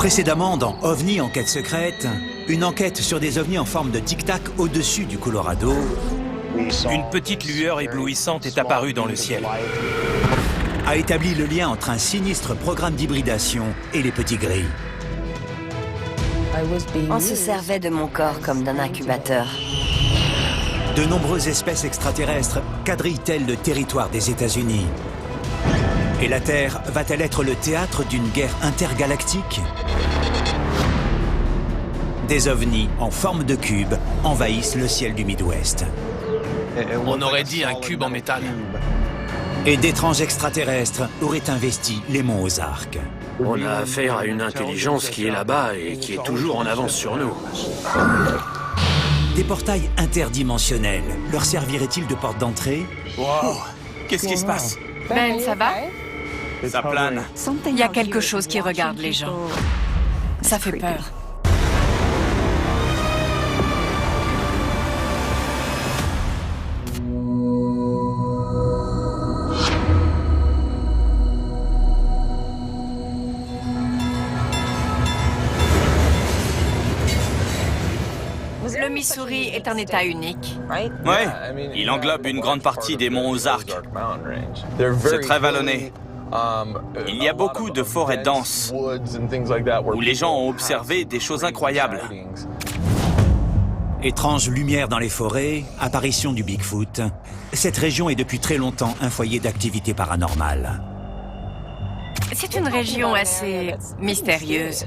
Précédemment, dans OVNI Enquête secrète, une enquête sur des ovnis en forme de tic-tac au-dessus du Colorado. Une petite lueur éblouissante est apparue dans le ciel. A établi le lien entre un sinistre programme d'hybridation et les petits gris. On se servait de mon corps comme d'un incubateur. De nombreuses espèces extraterrestres quadrillent-elles le territoire des États-Unis? Et la Terre va-t-elle être le théâtre d'une guerre intergalactique? Des ovnis en forme de cube envahissent le ciel du Midwest. On aurait dit un cube en métal. Et d'étranges extraterrestres auraient investi les monts Ozarks. On a affaire à une intelligence qui est là-bas et qui est toujours en avance sur nous. Des portails interdimensionnels leur serviraient-ils de porte d'entrée? Wow! Qu'est-ce qui se passe? Ben, ça va? Ça plane. Il y a quelque chose qui regarde les gens. Ça fait peur. Le Missouri est un État unique. Ouais, il englobe une grande partie des monts Ozarks. C'est très vallonné. Il y a beaucoup de forêts denses où les gens ont observé des choses incroyables. Étrange lumière dans les forêts, apparition du Bigfoot. Cette région est depuis très longtemps un foyer d'activité paranormale. C'est une région assez mystérieuse.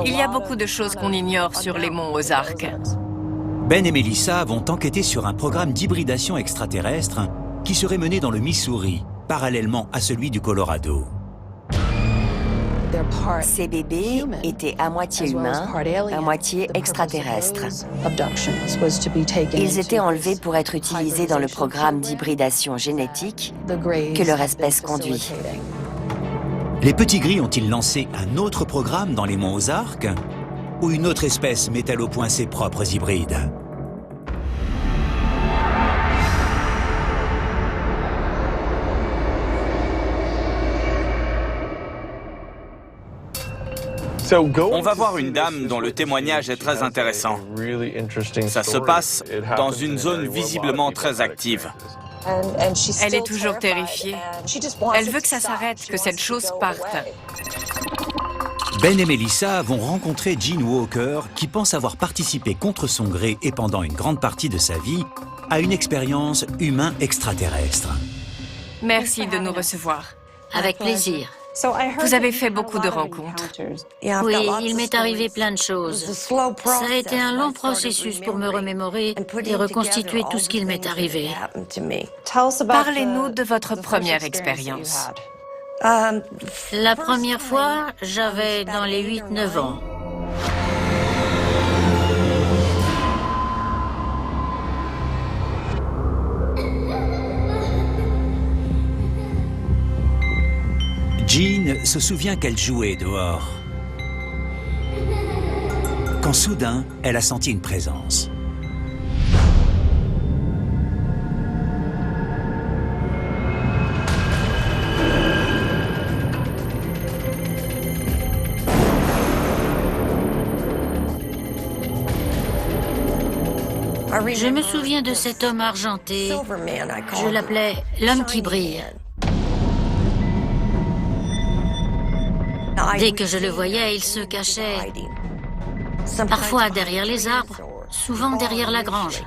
Il y a beaucoup de choses qu'on ignore sur les monts Ozarks. Ben et Melissa vont enquêter sur un programme d'hybridation extraterrestre qui serait mené dans le Missouri, parallèlement à celui du Colorado. Ces bébés étaient à moitié humains, à moitié extraterrestres. Ils étaient enlevés pour être utilisés dans le programme d'hybridation génétique que leur espèce conduit. Les petits gris ont-ils lancé un autre programme dans les monts Ozarks? Ou une autre espèce met-elle au point ses propres hybrides? On va voir une dame dont le témoignage est très intéressant. Ça se passe dans une zone visiblement très active. Elle est toujours terrifiée. Elle veut que ça s'arrête, que cette chose parte. Ben et Melissa vont rencontrer Gene Walker qui pense avoir participé contre son gré et pendant une grande partie de sa vie à une expérience humain-extraterrestre. Merci de nous recevoir. Avec plaisir. Vous avez fait beaucoup de rencontres. Oui, il m'est arrivé plein de choses. Ça a été un long processus pour me remémorer et reconstituer tout ce qu'il m'est arrivé. Parlez-nous de votre première expérience. La première fois, j'avais dans les 8-9 ans. Jean se souvient qu'elle jouait dehors. Quand soudain, elle a senti une présence. Je me souviens de cet homme argenté. Je l'appelais l'homme qui brille. Dès que je le voyais, il se cachait, parfois derrière les arbres, souvent derrière la grange.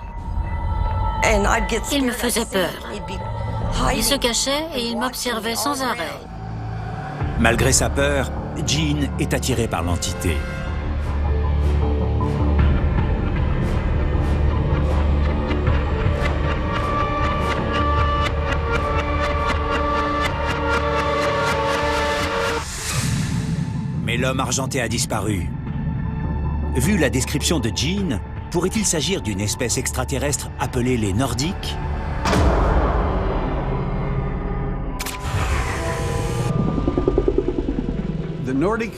Il me faisait peur. Il se cachait et il m'observait sans arrêt. Malgré sa peur, Jean est attirée par l'entité. Mais l'homme argenté a disparu. Vu la description de Jean, pourrait-il s'agir d'une espèce extraterrestre appelée les Nordiques?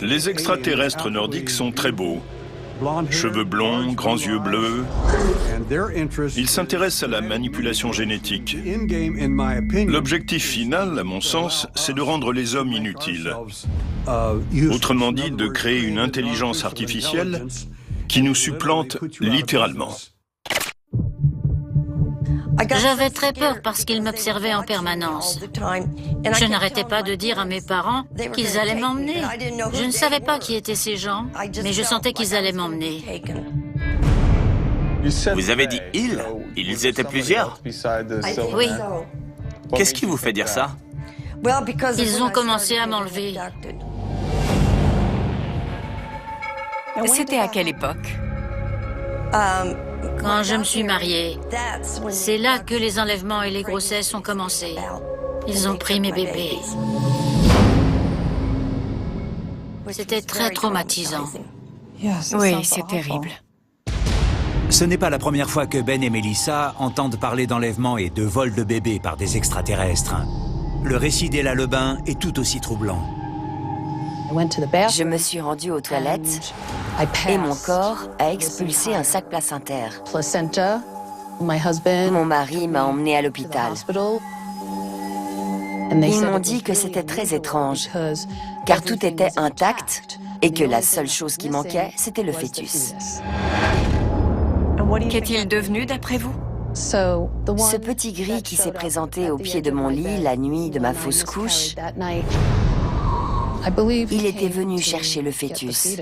Les extraterrestres nordiques sont très beaux. Cheveux blonds, grands yeux bleus. Ils s'intéressent à la manipulation génétique. L'objectif final, à mon sens, c'est de rendre les hommes inutiles. Autrement dit, de créer une intelligence artificielle qui nous supplante littéralement. J'avais très peur parce qu'ils m'observaient en permanence. Je n'arrêtais pas de dire à mes parents qu'ils allaient m'emmener. Je ne savais pas qui étaient ces gens, mais je sentais qu'ils allaient m'emmener. Vous avez dit « ils » ? Ils étaient plusieurs ? Oui, Qu'est-ce qui vous fait dire ça ? ils ont commencé à m'enlever. C'était à quelle époque? Quand je me suis mariée, c'est là que les enlèvements et les grossesses ont commencé. Ils ont pris mes bébés. C'était très traumatisant. Oui, c'est terrible. Ce n'est pas la première fois que Ben et Melissa entendent parler d'enlèvement et de vol de bébés par des extraterrestres. Le récit d'Ella Lebin est tout aussi troublant. Je me suis rendue aux toilettes et mon corps a expulsé un sac placentaire. Mon mari m'a emmenée à l'hôpital. Ils m'ont dit que c'était très étrange, car tout était intact et que la seule chose qui manquait, c'était le fœtus. Qu'est-il devenu d'après vous? Ce petit gris qui s'est présenté au pied de mon lit la nuit de ma fausse couche, il était venu chercher le fœtus.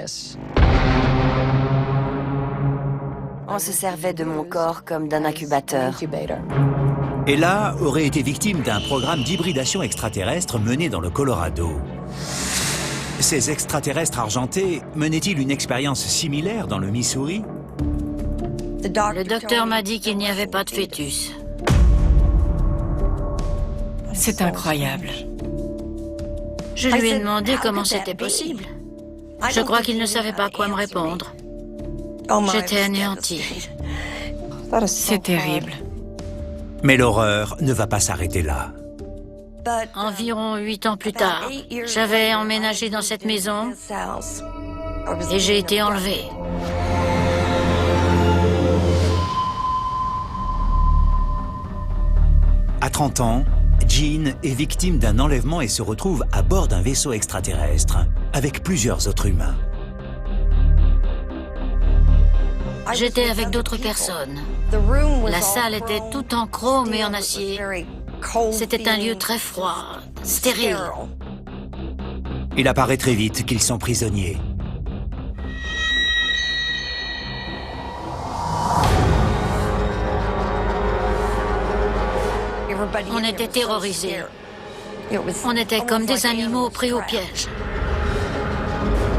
On se servait de mon corps comme d'un incubateur. Ella aurait été victime d'un programme d'hybridation extraterrestre mené dans le Colorado. Ces extraterrestres argentés menaient-ils une expérience similaire dans le Missouri? Le docteur m'a dit qu'il n'y avait pas de fœtus. C'est incroyable. Je lui ai demandé comment c'était possible. Je crois qu'il ne savait pas quoi me répondre. J'étais anéantie. C'est terrible. Mais l'horreur ne va pas s'arrêter là. Environ 8 ans plus tard, j'avais emménagé dans cette maison et j'ai été enlevée. À 30 ans, Jean est victime d'un enlèvement et se retrouve à bord d'un vaisseau extraterrestre avec plusieurs autres humains. J'étais avec d'autres personnes. La salle était toute en chrome et en acier. C'était un lieu très froid, stérile. Il apparaît très vite qu'ils sont prisonniers. On était terrorisés. On était comme des animaux pris au piège.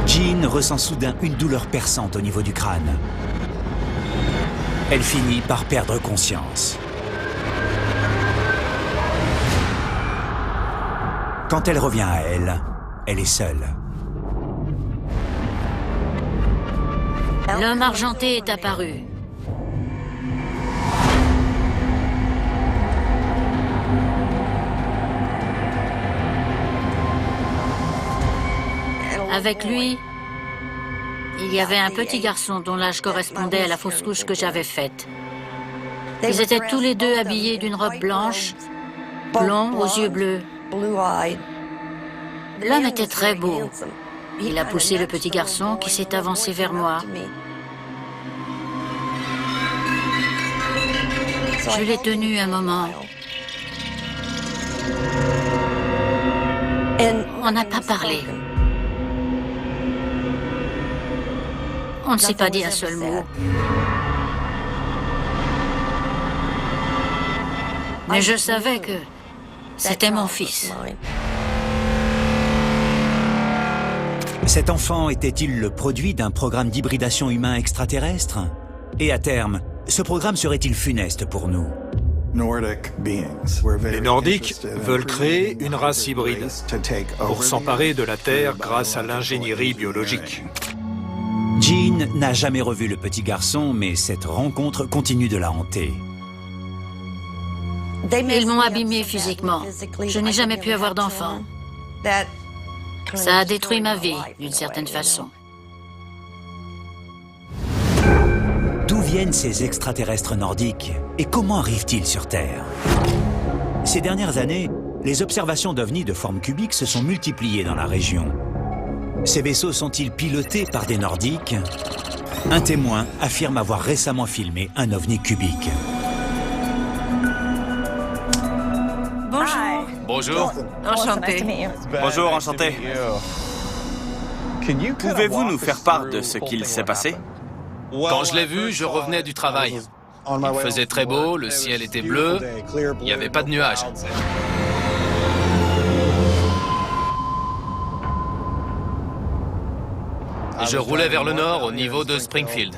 Jean ressent soudain une douleur perçante au niveau du crâne. Elle finit par perdre conscience. Quand elle revient à elle, elle est seule. L'homme argenté est apparu. Avec lui, il y avait un petit garçon dont l'âge correspondait à la fausse couche que j'avais faite. Ils étaient tous les deux habillés d'une robe blanche, blond aux yeux bleus. L'homme était très beau. Il a poussé le petit garçon qui s'est avancé vers moi. Je l'ai tenu un moment. On n'a pas parlé. On ne s'est pas dit un seul mot. Mais je savais que c'était mon fils. Cet enfant était-il le produit d'un programme d'hybridation humain extraterrestre? Et à terme, ce programme serait-il funeste pour nous? Les Nordiques veulent créer une race hybride pour s'emparer de la Terre grâce à l'ingénierie biologique. Jean n'a jamais revu le petit garçon, mais cette rencontre continue de la hanter. Ils m'ont abîmée physiquement. Je n'ai jamais pu avoir d'enfant. Ça a détruit ma vie, d'une certaine façon. viennent ces extraterrestres nordiques et comment arrivent-ils sur Terre? Ces dernières années, les observations d'ovnis de forme cubique se sont multipliées dans la région. Ces vaisseaux sont-ils pilotés par des Nordiques? Un témoin affirme avoir récemment filmé un ovni cubique. Bonjour. Bonjour. Enchanté. Bonjour, enchanté. Pouvez-vous nous faire part de ce qu'il s'est passé? Quand je l'ai vu, je revenais du travail. Il faisait très beau, le ciel était bleu, il n'y avait pas de nuages. Je roulais vers le nord au niveau de Springfield.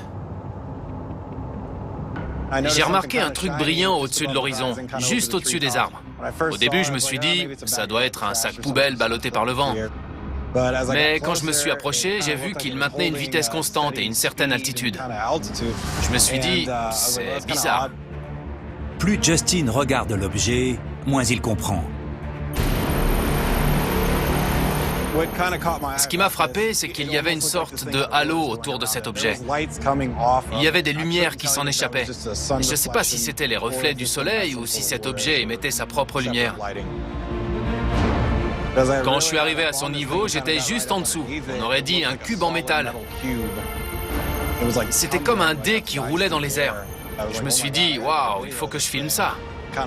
J'ai remarqué un truc brillant au-dessus de l'horizon, juste au-dessus des arbres. Au début, je me suis dit, ça doit être un sac poubelle ballotté par le vent. Mais quand je me suis approché, j'ai vu qu'il maintenait une vitesse constante et une certaine altitude. Je me suis dit, c'est bizarre. Plus Justin regarde l'objet, moins il comprend. Ce qui m'a frappé, c'est qu'il y avait une sorte de halo autour de cet objet. Il y avait des lumières qui s'en échappaient. Je ne sais pas si c'était les reflets du soleil ou si cet objet émettait sa propre lumière. Quand je suis arrivé à son niveau, j'étais juste en dessous. On aurait dit un cube en métal. C'était comme un dé qui roulait dans les airs. Je me suis dit, waouh, il faut que je filme ça.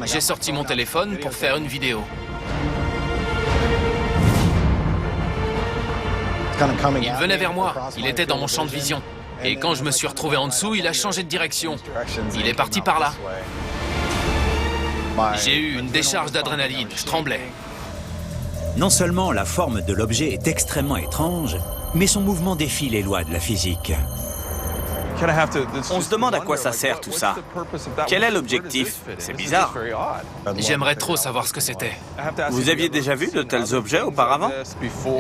J'ai sorti mon téléphone pour faire une vidéo. Il venait vers moi, il était dans mon champ de vision. Et quand je me suis retrouvé en dessous, il a changé de direction. Il est parti par là. J'ai eu une décharge d'adrénaline, je tremblais. Non seulement la forme de l'objet est extrêmement étrange, mais son mouvement défie les lois de la physique. On se demande à quoi ça sert tout ça. Quel est l'objectif? C'est bizarre. J'aimerais trop savoir ce que c'était. Vous aviez déjà vu de tels objets auparavant?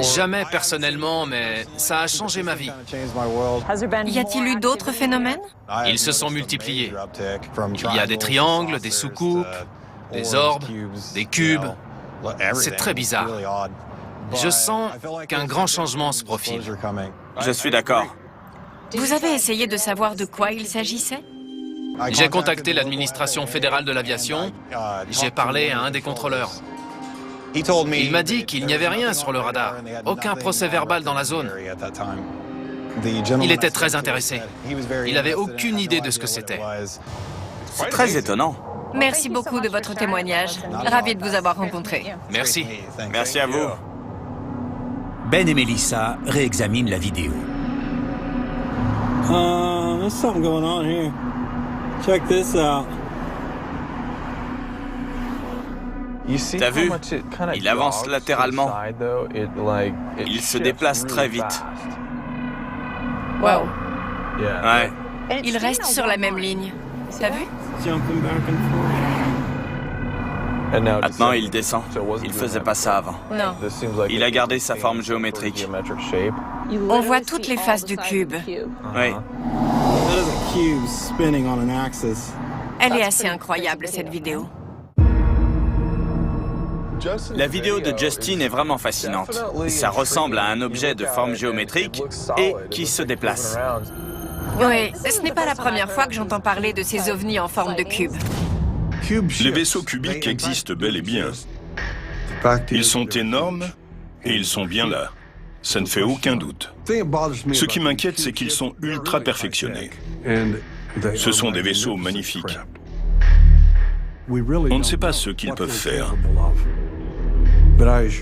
Jamais personnellement, mais ça a changé ma vie. Y a-t-il eu d'autres phénomènes? Ils se sont multipliés. Il y a des triangles, des soucoupes, des orbes, des cubes. C'est très bizarre. Je sens qu'un grand changement se profile. Je suis d'accord. Vous avez essayé de savoir de quoi il s'agissait? J'ai contacté l'administration fédérale de l'aviation. J'ai parlé à un des contrôleurs. Il m'a dit qu'il n'y avait rien sur le radar, aucun procès-verbal dans la zone. Il était très intéressé. Il n'avait aucune idée de ce que c'était. C'est très étonnant. Merci beaucoup de votre témoignage. Ravi de vous avoir rencontré. Merci. Merci à vous. Ben et Melissa réexaminent la vidéo. There's something going on here. Check this out. T'as vu? Il avance latéralement. Il se déplace très vite. Wow. Ouais. Il reste sur la même ligne. T'as vu? Jumping back and forth. Maintenant, il descend. Il faisait pas ça avant. Non. Il a gardé sa forme géométrique. On voit toutes les faces du cube. Oui. That is a cube spinning on an axis. Elle est assez incroyable, cette vidéo. La vidéo de Justin est vraiment fascinante. Ça ressemble à un objet de forme géométrique et qui se déplace. Oui, ce n'est pas la première fois que j'entends parler de ces ovnis en forme de cube. Les vaisseaux cubiques existent bel et bien. Ils sont énormes et ils sont bien là. Ça ne fait aucun doute. Ce qui m'inquiète, c'est qu'ils sont ultra perfectionnés. Ce sont des vaisseaux magnifiques. On ne sait pas ce qu'ils peuvent faire.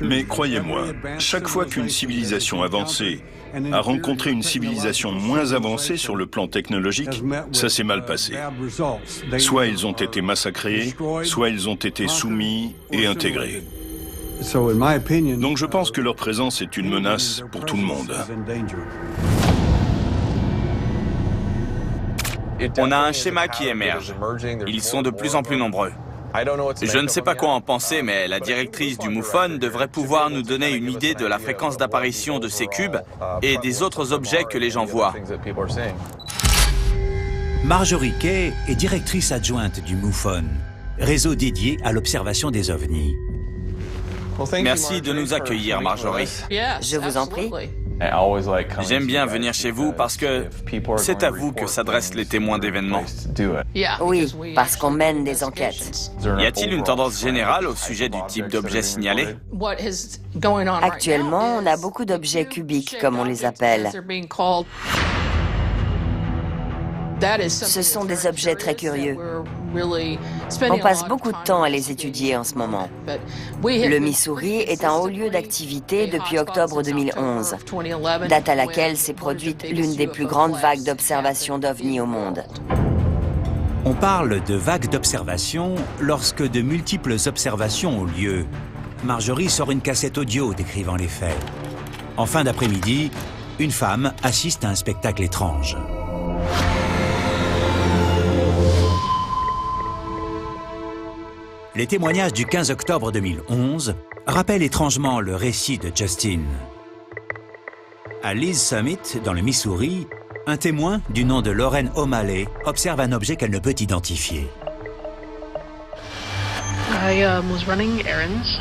Mais croyez-moi, chaque fois qu'une civilisation avancée a rencontré une civilisation moins avancée sur le plan technologique, ça s'est mal passé. Soit ils ont été massacrés, soit ils ont été soumis et intégrés. Donc je pense que leur présence est une menace pour tout le monde. On a un schéma qui émerge. Ils sont de plus en plus nombreux. Je ne sais pas quoi en penser, mais la directrice du MUFON devrait pouvoir nous donner une idée de la fréquence d'apparition de ces cubes et des autres objets que les gens voient. Marjorie Kay est directrice adjointe du MUFON, réseau dédié à l'observation des ovnis. Merci de nous accueillir, Marjorie. Je vous en prie. J'aime bien venir chez vous parce que c'est à vous que s'adressent les témoins d'événements. Oui, parce qu'on mène des enquêtes. Y a-t-il une tendance générale au sujet du type d'objet signalé? Actuellement, on a beaucoup d'objets cubiques, comme on les appelle. Ce sont des objets très curieux. On passe beaucoup de temps à les étudier en ce moment. Le Missouri est un haut lieu d'activité depuis octobre 2011, date à laquelle s'est produite l'une des plus grandes vagues d'observation d'OVNI au monde. On parle de vagues d'observation lorsque de multiples observations ont lieu. Marjorie sort une cassette audio décrivant les faits. En fin d'après-midi, une femme assiste à un spectacle étrange. Les témoignages du 15 octobre 2011 rappellent étrangement le récit de Justin. À Lee's Summit, dans le Missouri, un témoin du nom de Lauren O'Malley observe un objet qu'elle ne peut identifier. I was running errands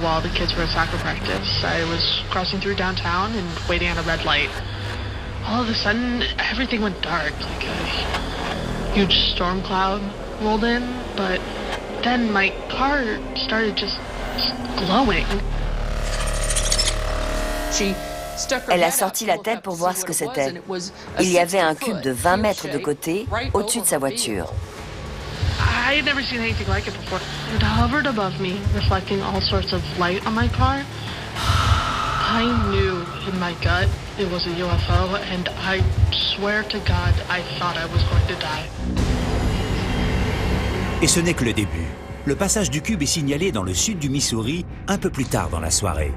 while the kids were at soccer practice. I was crossing through downtown and waiting at a red light. All of a sudden, everything went dark, like a huge storm cloud rolled in, but then my car started just glowing. Elle a sorti la tête pour voir ce que c'était. Il y avait un cube de 20 mètres de côté, au-dessus de sa voiture. I had never seen anything like it before. It hovered above me, reflecting all sorts of light on my car. I knew in my gut it was a UFO, and I swear to God, I thought I was going to die. Et ce n'est que le début. Le passage du cube est signalé dans le sud du Missouri un peu plus tard dans la soirée.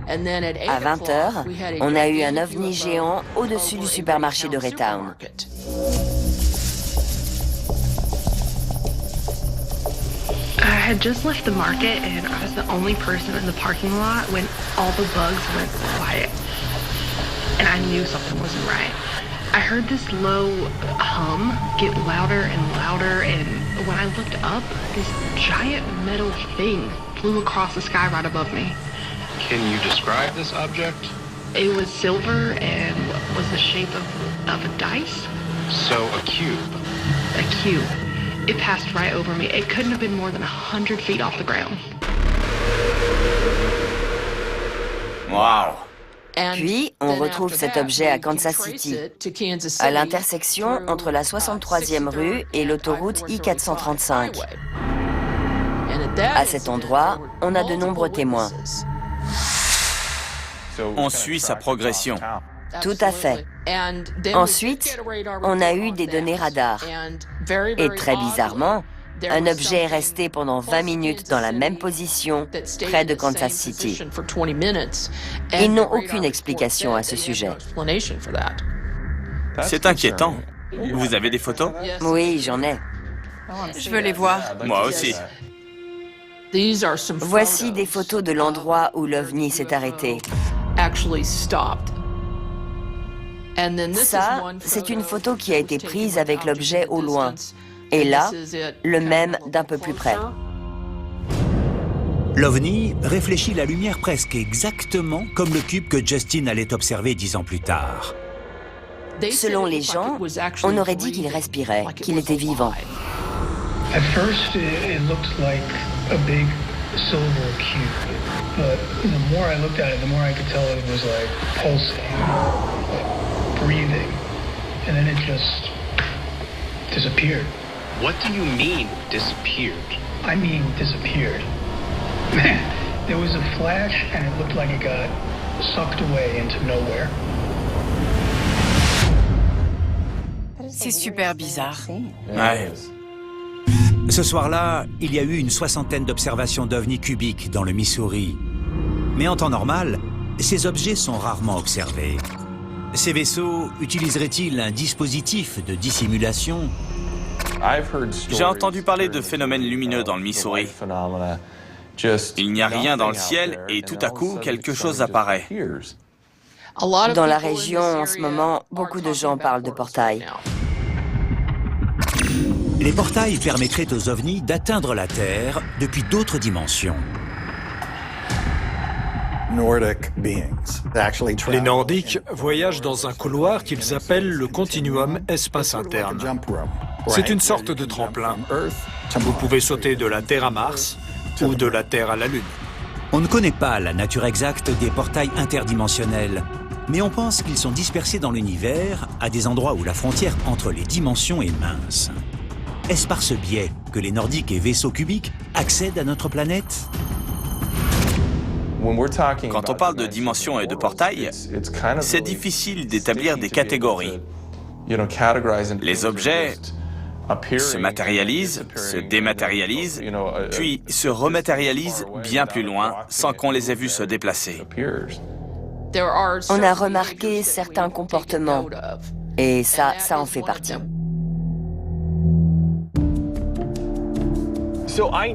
À 20h, on a eu un ovni géant au-dessus du supermarché de Raytown. I had just left the market and I was the only person in the parking lot when all the bugs went quiet. And I knew something wasn't right. I heard this low hum get louder and louder, and when I looked up, this giant metal thing flew across the sky right above me. Can you describe this object? It was silver and was the shape of a dice. So a cube. A cube. It passed right over me. It couldn't have been more than 100 feet off the ground. Wow. Puis, on retrouve cet objet à Kansas City, à l'intersection entre la 63e rue et l'autoroute I-435. À cet endroit, on a de nombreux témoins. On suit sa progression. Tout à fait. Ensuite, on a eu des données radar. Et très bizarrement, un objet est resté pendant 20 minutes dans la même position, près de Kansas City. Ils n'ont aucune explication à ce sujet. C'est inquiétant. Vous avez des photos? Oui, j'en ai. Je veux les voir. Moi aussi. Voici des photos de l'endroit où l'OVNI s'est arrêté. Ça, c'est une photo qui a été prise avec l'objet au loin. Et là, le même d'un peu plus près. L'OVNI réfléchit la lumière presque exactement comme le cube que Justin allait observer 10 ans plus tard. Selon les gens, on aurait dit qu'il respirait, qu'il était vivant. At first, it looked like a big silver cube, but the more I looked at it, the more I could tell it was like pulsing, like breathing, and then it just disappeared. What do you mean, disappeared? I mean, disappeared. Man, there was a flash, and it looked like it got sucked away into nowhere. C'est super bizarre. Ouais. Ce soir-là, il y a eu une 60aine d'observations d'OVNI cubiques dans le Missouri. Mais en temps normal, ces objets sont rarement observés. Ces vaisseaux utiliseraient-ils un dispositif de dissimulation? J'ai entendu parler de phénomènes lumineux dans le Missouri. Il n'y a rien dans le ciel et tout à coup, quelque chose apparaît. Dans la région, en ce moment, beaucoup de gens parlent de portails. Les portails permettraient aux ovnis d'atteindre la Terre depuis d'autres dimensions. Les Nordiques voyagent dans un couloir qu'ils appellent le continuum espace interne. C'est une sorte de tremplin. Vous pouvez sauter de la Terre à Mars ou de la Terre à la Lune. On ne connaît pas la nature exacte des portails interdimensionnels, mais on pense qu'ils sont dispersés dans l'univers, à des endroits où la frontière entre les dimensions est mince. Est-ce par ce biais que les Nordiques et vaisseaux cubiques accèdent à notre planète ? Quand on parle de dimensions et de portails, c'est difficile d'établir des catégories. Les objets se matérialisent, se dématérialisent, puis se rematérialisent bien plus loin sans qu'on les ait vus se déplacer. On a remarqué certains comportements, et ça en fait partie.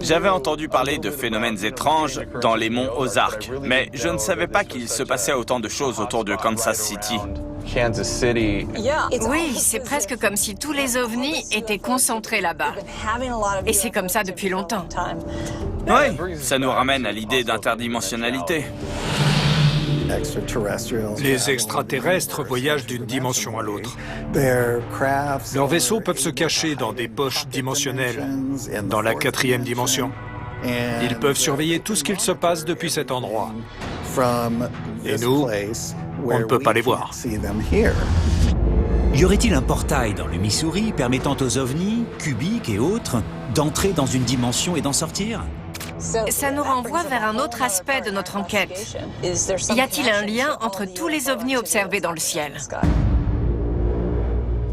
J'avais entendu parler de phénomènes étranges dans les monts Ozarks, mais je ne savais pas qu'il se passait autant de choses autour de Kansas City. Oui, c'est presque comme si tous les ovnis étaient concentrés là-bas. Et c'est comme ça depuis longtemps. Oui, ça nous ramène à l'idée d'interdimensionnalité. Les extraterrestres voyagent d'une dimension à l'autre. Leurs vaisseaux peuvent se cacher dans des poches dimensionnelles, dans la 4e dimension. Ils peuvent surveiller tout ce qu'il se passe depuis cet endroit. Et nous, on ne peut pas les voir. Y aurait-il un portail dans le Missouri permettant aux ovnis, cubiques et autres d'entrer dans une dimension et d'en sortir ? Ça nous renvoie vers un autre aspect de notre enquête. Y a-t-il un lien entre tous les ovnis observés dans le ciel?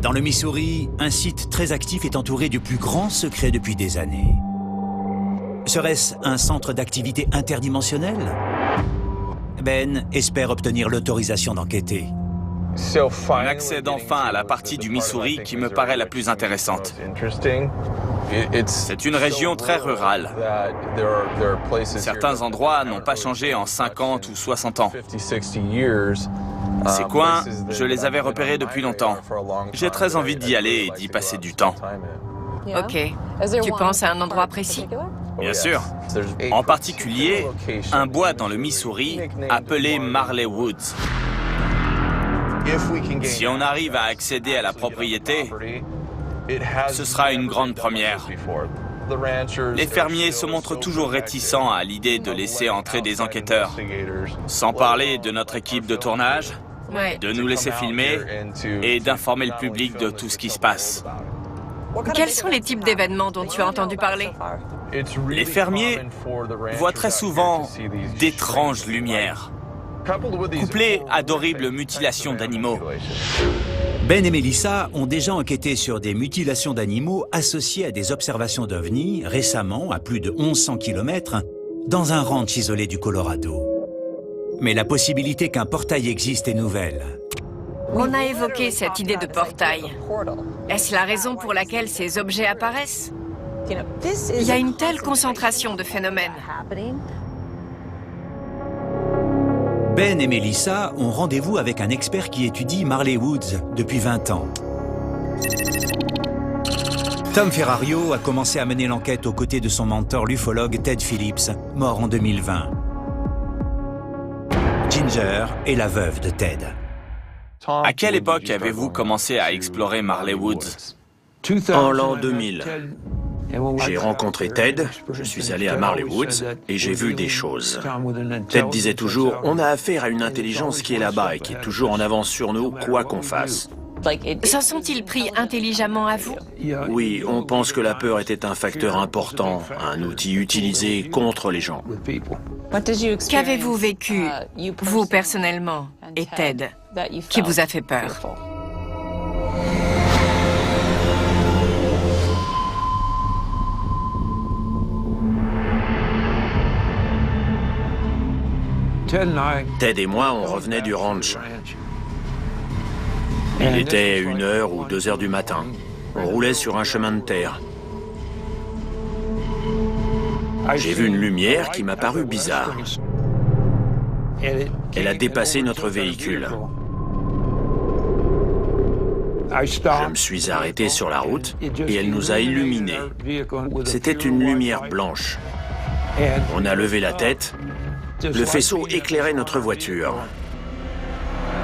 Dans le Missouri, un site très actif est entouré du plus grand secret depuis des années. Serait-ce un centre d'activité interdimensionnel? Ben espère obtenir l'autorisation d'enquêter. On accède enfin à la partie du Missouri qui me paraît la plus intéressante. C'est une région très rurale. Certains endroits n'ont pas changé en 50 ou 60 ans. Ces coins, je les avais repérés depuis longtemps. J'ai très envie d'y aller et d'y passer du temps. Ok. Tu penses à un endroit précis? Bien sûr. En particulier, un bois dans le Missouri appelé Marley Woods. Si on arrive à accéder à la propriété, ce sera une grande première. Les fermiers se montrent toujours réticents à l'idée de laisser entrer des enquêteurs. Sans parler de notre équipe de tournage, de nous laisser filmer et d'informer le public de tout ce qui se passe. Quels sont les types d'événements dont tu as entendu parler? Les fermiers voient très souvent d'étranges lumières, couplées à d'horribles mutilations d'animaux. Ben et Melissa ont déjà enquêté sur des mutilations d'animaux associées à des observations d'ovnis récemment, à plus de 1100 km, dans un ranch isolé du Colorado. Mais la possibilité qu'un portail existe est nouvelle. On a évoqué cette idée de portail. Est-ce la raison pour laquelle ces objets apparaissent? Il y a une telle concentration de phénomènes. Ben et Melissa ont rendez-vous avec un expert qui étudie Marley Woods depuis 20 ans. Tom Ferrario a commencé à mener l'enquête aux côtés de son mentor, l'ufologue Ted Phillips, mort en 2020. Ginger est la veuve de Ted. À quelle époque avez-vous commencé à explorer Marley Woods? En l'an 2000. J'ai rencontré Ted, je suis allé à Marley Woods et j'ai vu des choses. Ted disait toujours, on a affaire à une intelligence qui est là-bas et qui est toujours en avance sur nous, quoi qu'on fasse. S'en sont-ils pris intelligemment à vous? Oui, on pense que la peur était un facteur important, un outil utilisé contre les gens. Qu'avez-vous vécu, vous personnellement, et Ted, qui vous a fait peur? Ted et moi, on revenait du ranch. Il était 1h ou 2h du matin. On roulait sur un chemin de terre. J'ai vu une lumière qui m'a paru bizarre. Elle a dépassé notre véhicule. Je me suis arrêté sur la route et elle nous a illuminés. C'était une lumière blanche. On a levé la tête Le faisceau éclairait notre voiture.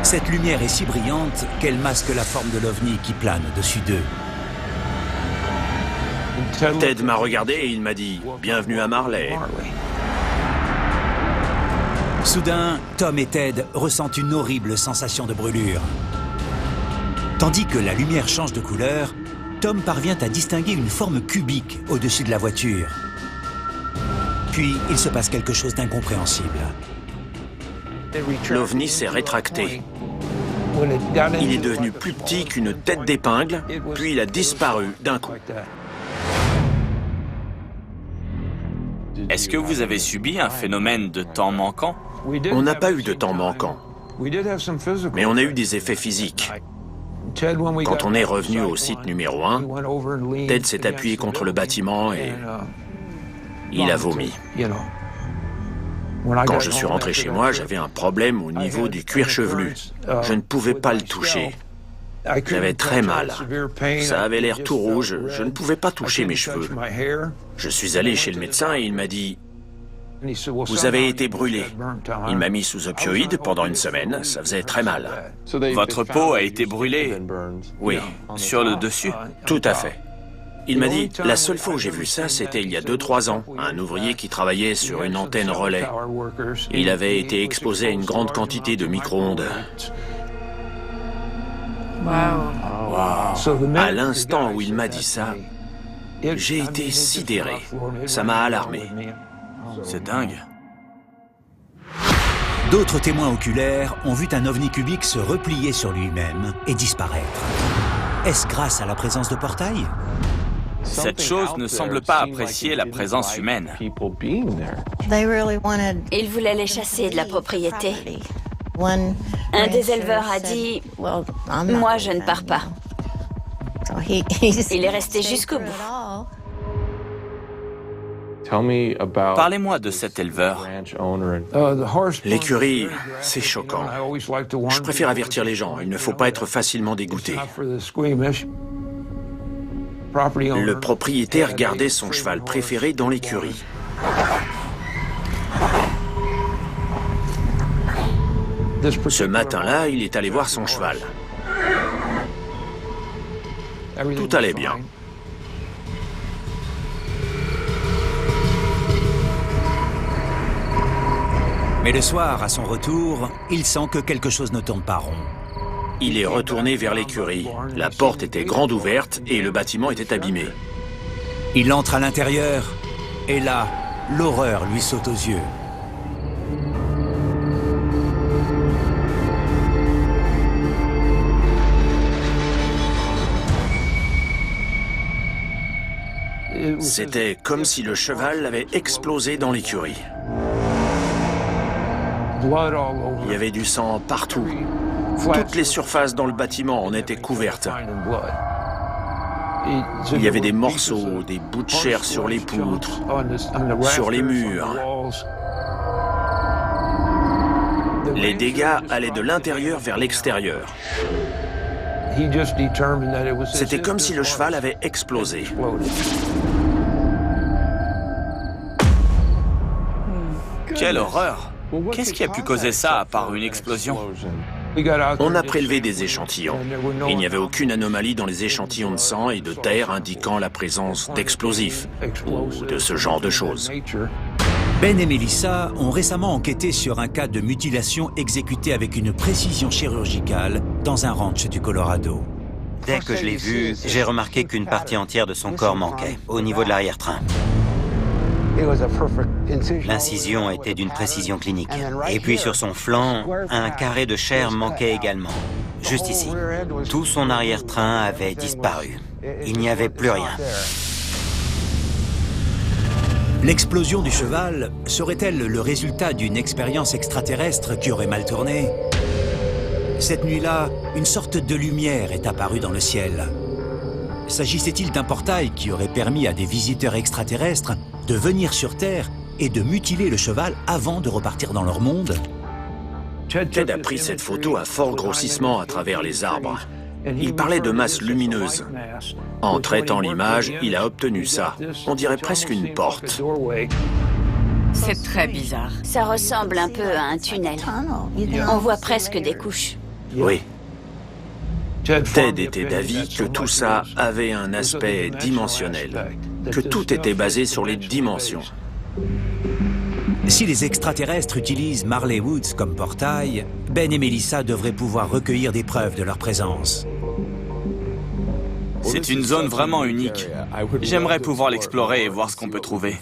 Cette lumière est si brillante qu'elle masque la forme de l'OVNI qui plane au-dessus d'eux. Ted m'a regardé et il m'a dit « Bienvenue à Marley ». Soudain, Tom et Ted ressentent une horrible sensation de brûlure. Tandis que la lumière change de couleur, Tom parvient à distinguer une forme cubique au-dessus de la voiture. Puis, il se passe quelque chose d'incompréhensible. L'OVNI s'est rétracté. Il est devenu plus petit qu'une tête d'épingle, puis il a disparu d'un coup. Est-ce que vous avez subi un phénomène de temps manquant? On n'a pas eu de temps manquant, mais on a eu des effets physiques. Quand on est revenu au site numéro 1, Ted s'est appuyé contre le bâtiment et il a vomi. Quand je suis rentré chez moi, j'avais un problème au niveau du cuir chevelu. Je ne pouvais pas le toucher. J'avais très mal. Ça avait l'air tout rouge, je ne pouvais pas toucher mes cheveux. Je suis allé chez le médecin et il m'a dit « Vous avez été brûlé ». Il m'a mis sous opioïdes pendant une semaine, ça faisait très mal. Votre peau a été brûlée? Oui. Sur le dessus? Tout à fait. Il m'a dit, la seule fois où j'ai vu ça, c'était il y a 2-3 ans. Un ouvrier qui travaillait sur une antenne relais. Il avait été exposé à une grande quantité de micro-ondes. À l'instant où il m'a dit ça, j'ai été sidéré. Ça m'a alarmé. C'est dingue. D'autres témoins oculaires ont vu un ovni cubique se replier sur lui-même et disparaître. Est-ce grâce à la présence de portails? Cette chose ne semble pas apprécier la présence humaine. Ils voulaient les chasser de la propriété. Un des éleveurs a dit « Moi, je ne pars pas ». Il est resté jusqu'au bout. Parlez-moi de cet éleveur. L'écurie, c'est choquant. Je préfère avertir les gens, il ne faut pas être facilement dégoûté. Le propriétaire gardait son cheval préféré dans l'écurie. Ce matin-là, il est allé voir son cheval. Tout allait bien. Mais le soir, à son retour, il sent que quelque chose ne tourne pas rond. Il est retourné vers l'écurie. La porte était grande ouverte et le bâtiment était abîmé. Il entre à l'intérieur et là, l'horreur lui saute aux yeux. C'était comme si le cheval avait explosé dans l'écurie. Il y avait du sang partout. Toutes les surfaces dans le bâtiment en étaient couvertes. Il y avait des morceaux, des bouts de chair sur les poutres, sur les murs. Les dégâts allaient de l'intérieur vers l'extérieur. C'était comme si le cheval avait explosé. Quelle horreur! Qu'est-ce qui a pu causer ça à part une explosion? On a prélevé des échantillons. Il n'y avait aucune anomalie dans les échantillons de sang et de terre indiquant la présence d'explosifs ou de ce genre de choses. Ben et Melissa ont récemment enquêté sur un cas de mutilation exécutée avec une précision chirurgicale dans un ranch du Colorado. Dès que je l'ai vu, j'ai remarqué qu'une partie entière de son corps manquait, au niveau de l'arrière-train. L'incision était d'une précision clinique. Et puis sur son flanc, un carré de chair manquait également. Juste ici. Tout son arrière-train avait disparu. Il n'y avait plus rien. L'explosion du cheval serait-elle le résultat d'une expérience extraterrestre qui aurait mal tourné? Cette nuit-là, une sorte de lumière est apparue dans le ciel. S'agissait-il d'un portail qui aurait permis à des visiteurs extraterrestres de venir sur Terre et de mutiler le cheval avant de repartir dans leur monde? Ted a pris cette photo à fort grossissement à travers les arbres. Il parlait de masse lumineuse. En traitant l'image, il a obtenu ça. On dirait presque une porte. C'est très bizarre. Ça ressemble un peu à un tunnel. On voit presque des couches. Oui. Ted était d'avis que tout ça avait un aspect dimensionnel, que tout était basé sur les dimensions. Si les extraterrestres utilisent Marley Woods comme portail, Ben et Melissa devraient pouvoir recueillir des preuves de leur présence. C'est une zone vraiment unique. J'aimerais pouvoir l'explorer et voir ce qu'on peut trouver.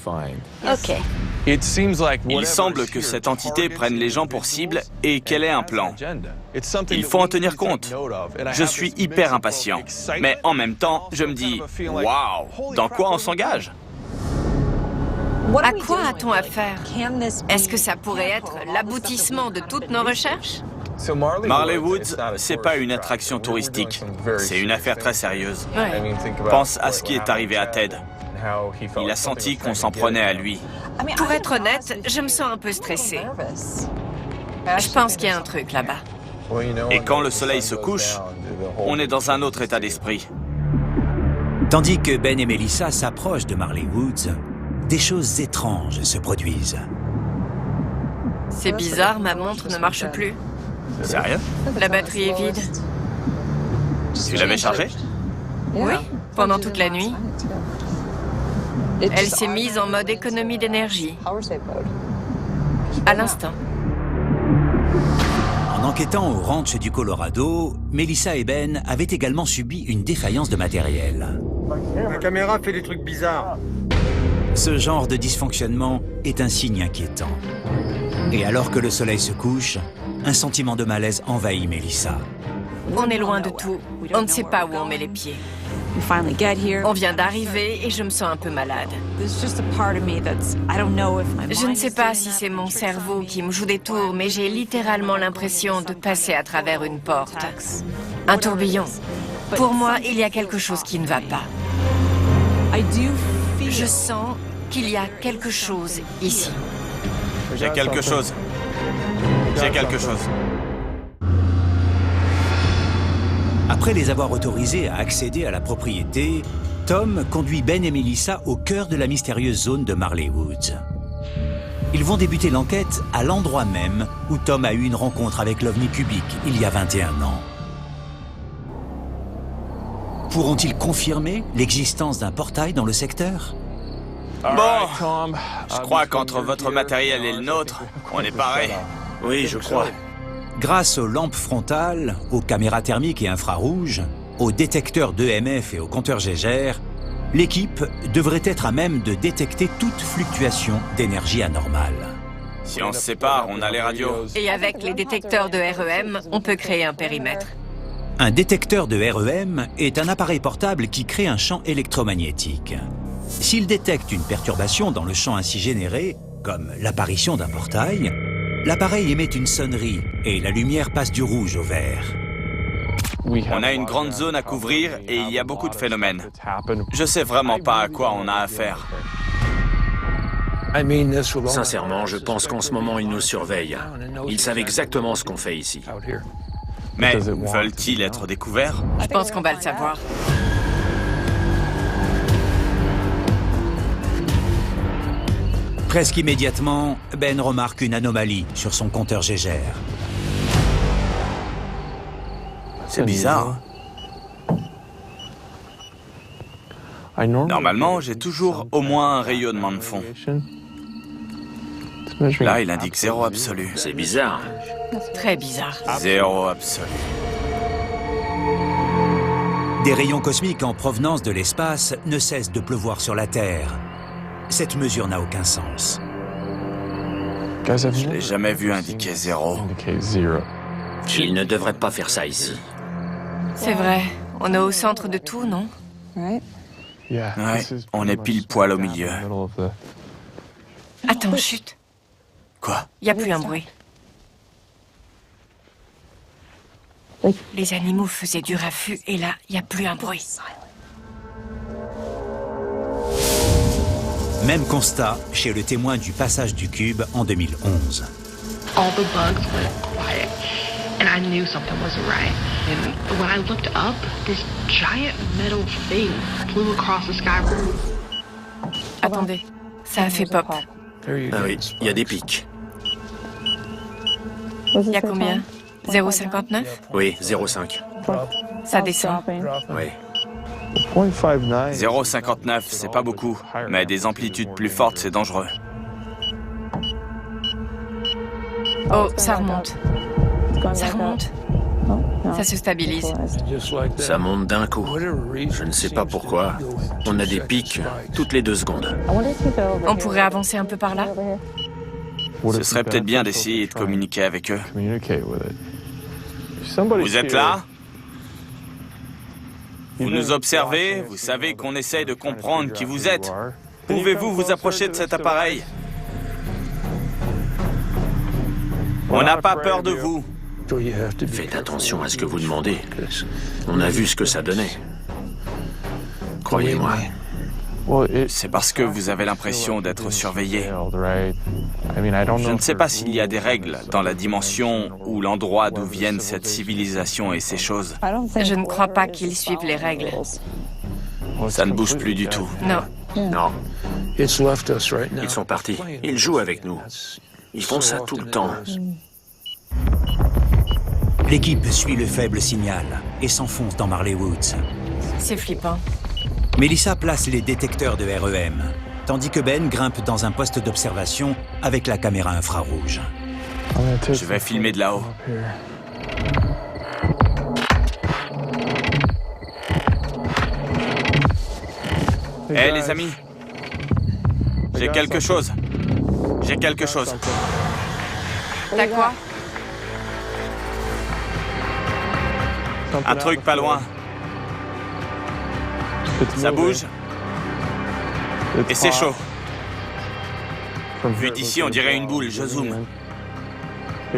Ok. Il semble que cette entité prenne les gens pour cible et qu'elle ait un plan. Il faut en tenir compte. Je suis hyper impatient. Mais en même temps, je me dis, waouh, dans quoi on s'engage? À quoi a-t-on affaire? Est-ce que ça pourrait être l'aboutissement de toutes nos recherches? Marley Woods, c'est pas une attraction touristique. C'est une affaire très sérieuse. Ouais. Pense à ce qui est arrivé à Ted. Il a senti qu'on s'en prenait à lui. Pour être honnête, je me sens un peu stressée. Je pense qu'il y a un truc là-bas. Et quand le soleil se couche, on est dans un autre état d'esprit. Tandis que Ben et Melissa s'approchent de Marley Woods, des choses étranges se produisent. C'est bizarre, ma montre ne marche plus. Sérieux? La batterie est vide. Tu l'avais chargée? Oui, pendant toute la nuit. Elle s'est mise en mode économie d'énergie. À l'instant. En enquêtant au ranch du Colorado, Melissa et Ben avaient également subi une défaillance de matériel. La caméra fait des trucs bizarres. Ce genre de dysfonctionnement est un signe inquiétant. Et alors que le soleil se couche, un sentiment de malaise envahit Melissa. On est loin de tout. On ne sait pas où on met les pieds. On vient d'arriver et je me sens un peu malade. Je ne sais pas si c'est mon cerveau qui me joue des tours, mais j'ai littéralement l'impression de passer à travers une porte. Un tourbillon. Pour moi, il y a quelque chose qui ne va pas. Je sens qu'il y a quelque chose ici. J'ai quelque chose. J'ai quelque chose. Après les avoir autorisés à accéder à la propriété, Tom conduit Ben et Melissa au cœur de la mystérieuse zone de Marley Woods. Ils vont débuter l'enquête à l'endroit même où Tom a eu une rencontre avec l'OVNI cubique il y a 21 ans. Pourront-ils confirmer l'existence d'un portail dans le secteur? Bon, je crois qu'entre votre matériel et le nôtre, on est pareil. Oui, je crois. Grâce aux lampes frontales, aux caméras thermiques et infrarouges, aux détecteurs d'EMF et aux compteurs Geiger, l'équipe devrait être à même de détecter toute fluctuation d'énergie anormale. Si on se sépare, on a les radios. Et avec les détecteurs de REM, on peut créer un périmètre. Un détecteur de REM est un appareil portable qui crée un champ électromagnétique. S'il détecte une perturbation dans le champ ainsi généré, comme l'apparition d'un portail, l'appareil émet une sonnerie et la lumière passe du rouge au vert. On a une grande zone à couvrir et il y a beaucoup de phénomènes. Je sais vraiment pas à quoi on a affaire. Sincèrement, je pense qu'en ce moment, ils nous surveillent. Ils savent exactement ce qu'on fait ici. Mais veulent-ils être découverts? Je pense qu'on va le savoir. Presque immédiatement, Ben remarque une anomalie sur son compteur Geiger. C'est bizarre. Normalement, j'ai toujours au moins un rayonnement de fond. Là, il indique 0 absolu. C'est bizarre. Très bizarre. 0 absolu. Des rayons cosmiques en provenance de l'espace ne cessent de pleuvoir sur la Terre. Cette mesure n'a aucun sens. Je l'ai jamais vu indiquer 0. Il ne devrait pas faire ça ici. C'est vrai. On est au centre de tout, non? Ouais, on est pile poil au milieu. Attends, chut. Quoi? Il n'y a plus un bruit. Les animaux faisaient du raffut et là, il n'y a plus un bruit. Même constat chez le témoin du passage du cube en 2011. All the bugs went quiet, and I knew something wasn't right. And when I looked up, this giant metal thing flew across the sky. Attendez, ça a fait pop. Ah oui, il y a des pics. Il y a combien? 0,59? Oui, 0,5. Ça descend. Oui. 0,59, c'est pas beaucoup, mais des amplitudes plus fortes, c'est dangereux. Oh, ça remonte. Ça remonte. Ça se stabilise. Ça monte d'un coup. Je ne sais pas pourquoi. On a des pics toutes les 2 secondes. On pourrait avancer un peu par là? Ce serait peut-être bien d'essayer de communiquer avec eux. Vous êtes là? Vous nous observez, vous savez qu'on essaye de comprendre qui vous êtes. Pouvez-vous vous approcher de cet appareil? On n'a pas peur de vous. Faites attention à ce que vous demandez. On a vu ce que ça donnait. Croyez-moi. C'est parce que vous avez l'impression d'être surveillé. Je ne sais pas s'il y a des règles dans la dimension ou l'endroit d'où viennent cette civilisation et ces choses. Je ne crois pas qu'ils suivent les règles. Ça ne bouge plus du tout. Non. Non. Ils sont partis. Ils jouent avec nous. Ils font ça tout le temps. L'équipe suit le faible signal et s'enfonce dans Marley Woods. C'est flippant. Melissa place les détecteurs de REM, tandis que Ben grimpe dans un poste d'observation avec la caméra infrarouge. Je vais filmer de là-haut. Hé les amis, j'ai quelque chose. J'ai quelque chose. T'as quoi? Un truc pas loin. Ça bouge. Et c'est chaud. Vu d'ici, on dirait une boule. Je zoome.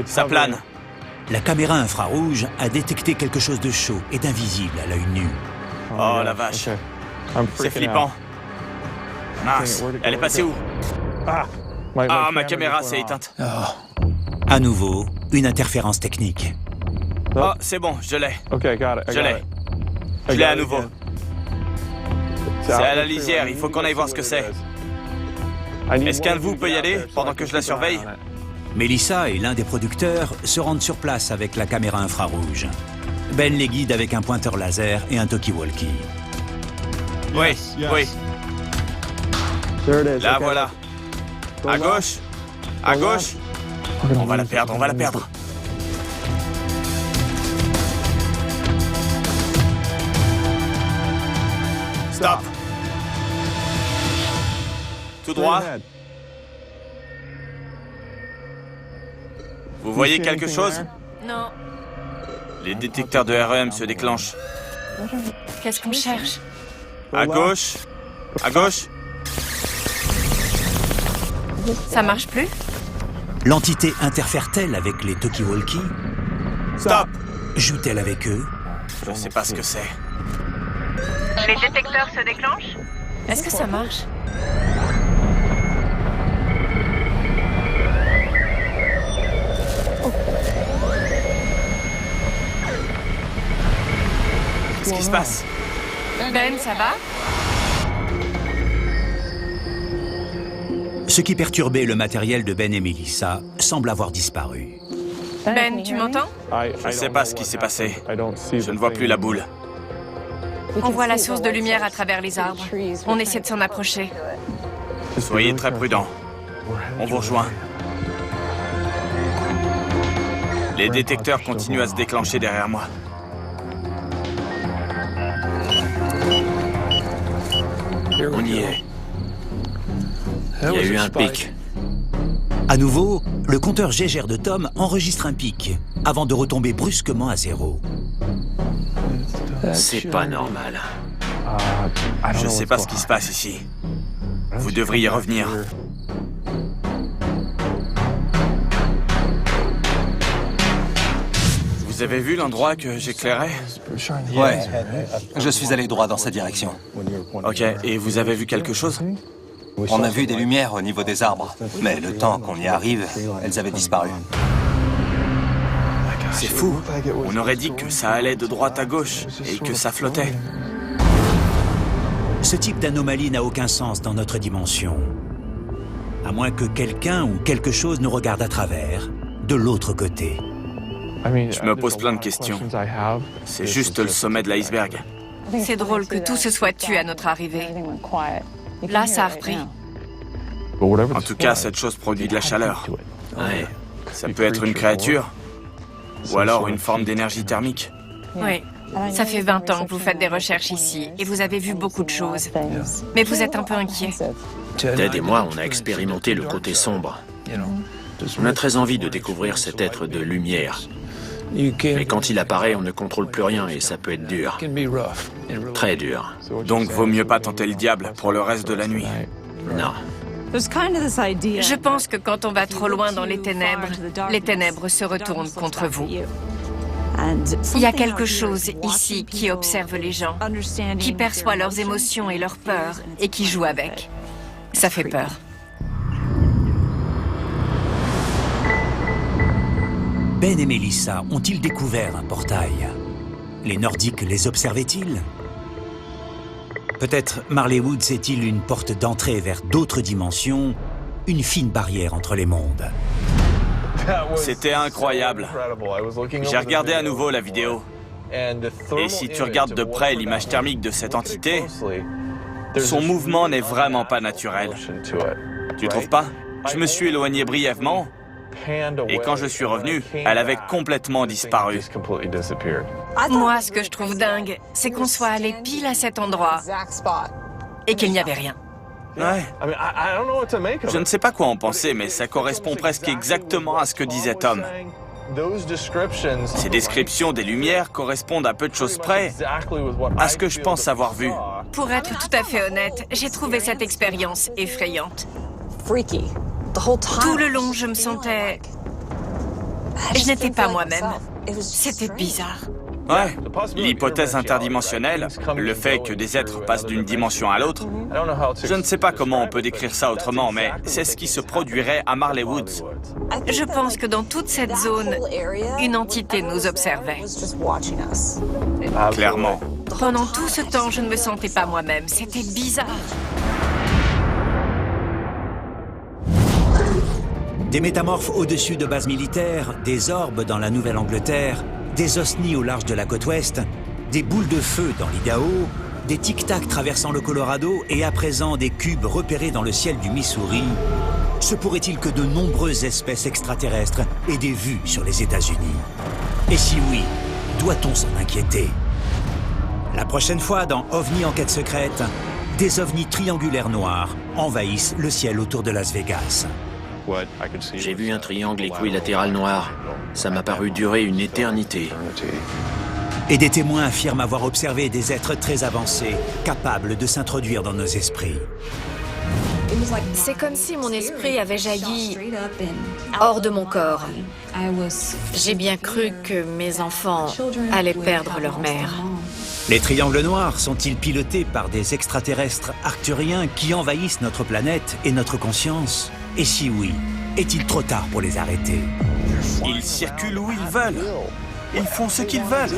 Ça plane. La caméra infrarouge a détecté quelque chose de chaud et d'invisible à l'œil nu. Oh la vache. C'est flippant. Mince, elle est passée où? Ah, ma caméra s'est éteinte. À nouveau, une interférence technique. Oh, c'est bon, je l'ai. Je l'ai. Je l'ai à nouveau. C'est à la lisière, il faut qu'on aille voir ce que c'est. Est-ce qu'un de vous peut y aller pendant que je la surveille? Melissa et l'un des producteurs se rendent sur place avec la caméra infrarouge. Ben les guide avec un pointeur laser et un talkie-walkie. Oui, oui. Là, voilà. À gauche. À gauche. On va la perdre, on va la perdre. Stop. Tout droit. Vous voyez quelque chose? Non. Les détecteurs de REM se déclenchent. Qu'est-ce qu'on cherche? À gauche. À gauche. Ça marche plus? L'entité interfère-t-elle avec les talkie-walkie? Stop. Joue-t-elle avec eux? Je sais pas ce que c'est. Les détecteurs se déclenchent? Est-ce que ça marche? Qu'est-ce qui se passe? Ben, ça va? Ce qui perturbait le matériel de Ben et Melissa semble avoir disparu. Ben, tu m'entends? Je ne sais pas ce qui s'est passé. Je ne vois plus la boule. On voit la source de lumière à travers les arbres. On essaie de s'en approcher. Soyez très prudents. On vous rejoint. Les détecteurs continuent à se déclencher derrière moi. On y est. Il y a eu un pic. À nouveau, le compteur Gégère de Tom enregistre un pic, avant de retomber brusquement à zéro. C'est pas normal. Je ne sais pas ce qui se passe ici. Vous devriez revenir. Vous avez vu l'endroit que j'éclairais? Ouais, je suis allé droit dans sa direction. Ok, et vous avez vu quelque chose? On a vu des lumières au niveau des arbres, mais le temps qu'on y arrive, elles avaient disparu. C'est fou. On aurait dit que ça allait de droite à gauche et que ça flottait. Ce type d'anomalie n'a aucun sens dans notre dimension. à moins que quelqu'un ou quelque chose nous regarde à travers, de l'autre côté. Je me pose plein de questions. C'est juste le sommet de l'iceberg. C'est drôle que tout se soit tu à notre arrivée. Là, ça a repris. En tout cas, cette chose produit de la chaleur. Ouais. Ça peut être une créature, ou alors une forme d'énergie thermique. Oui. Ça fait 20 ans que vous faites des recherches ici, et vous avez vu beaucoup de choses. Mais vous êtes un peu inquiet. Ted et moi, on a expérimenté le côté sombre. On a très envie de découvrir cet être de lumière. Mais quand il apparaît, on ne contrôle plus rien et ça peut être dur. Très dur. Donc vaut mieux pas tenter le diable pour le reste de la nuit. Non. Je pense que quand on va trop loin dans les ténèbres se retournent contre vous. Il y a quelque chose ici qui observe les gens, qui perçoit leurs émotions et leurs peurs et qui joue avec. Ça fait peur. Ben et Melissa ont-ils découvert un portail? Les Nordiques les observaient-ils? Peut-être Marley Woods est-il une porte d'entrée vers d'autres dimensions, une fine barrière entre les mondes. C'était incroyable. J'ai regardé à nouveau la vidéo. Et si tu regardes de près l'image thermique de cette entité, son mouvement n'est vraiment pas naturel. Tu trouves pas? Je me suis éloigné brièvement, et quand je suis revenu, elle avait complètement disparu. Moi, ce que je trouve dingue, c'est qu'on soit allé pile à cet endroit et qu'il n'y avait rien. Ouais. Je ne sais pas quoi en penser, mais ça correspond presque exactement à ce que disait Tom. Ces descriptions des lumières correspondent à peu de choses près à ce que je pense avoir vu. Pour être tout à fait honnête, j'ai trouvé cette expérience effrayante. Tout le long, je me sentais... Je n'étais pas moi-même. C'était bizarre. Ouais, l'hypothèse interdimensionnelle, le fait que des êtres passent d'une dimension à l'autre, je ne sais pas comment on peut décrire ça autrement, mais c'est ce qui se produirait à Marley Woods. Je pense que dans toute cette zone, une entité nous observait. Clairement. Pendant tout ce temps, je ne me sentais pas moi-même. C'était bizarre. Des métamorphes au-dessus de bases militaires, des orbes dans la Nouvelle-Angleterre, des osnis au large de la côte ouest, des boules de feu dans l'Idaho, des tic-tac traversant le Colorado et à présent des cubes repérés dans le ciel du Missouri. Se pourrait-il que de nombreuses espèces extraterrestres aient des vues sur les États-Unis? Et si oui, doit-on s'en inquiéter? La prochaine fois dans OVNI Enquête secrète, des ovnis triangulaires noirs envahissent le ciel autour de Las Vegas. J'ai vu un triangle équilatéral noir. Ça m'a paru durer une éternité. Et des témoins affirment avoir observé des êtres très avancés, capables de s'introduire dans nos esprits. C'est comme si mon esprit avait jailli hors de mon corps. J'ai bien cru que mes enfants allaient perdre leur mère. Les triangles noirs sont-ils pilotés par des extraterrestres arcturiens qui envahissent notre planète et notre conscience? Et si oui, est-il trop tard pour les arrêter? Ils circulent où ils veulent. Ils font ce qu'ils veulent.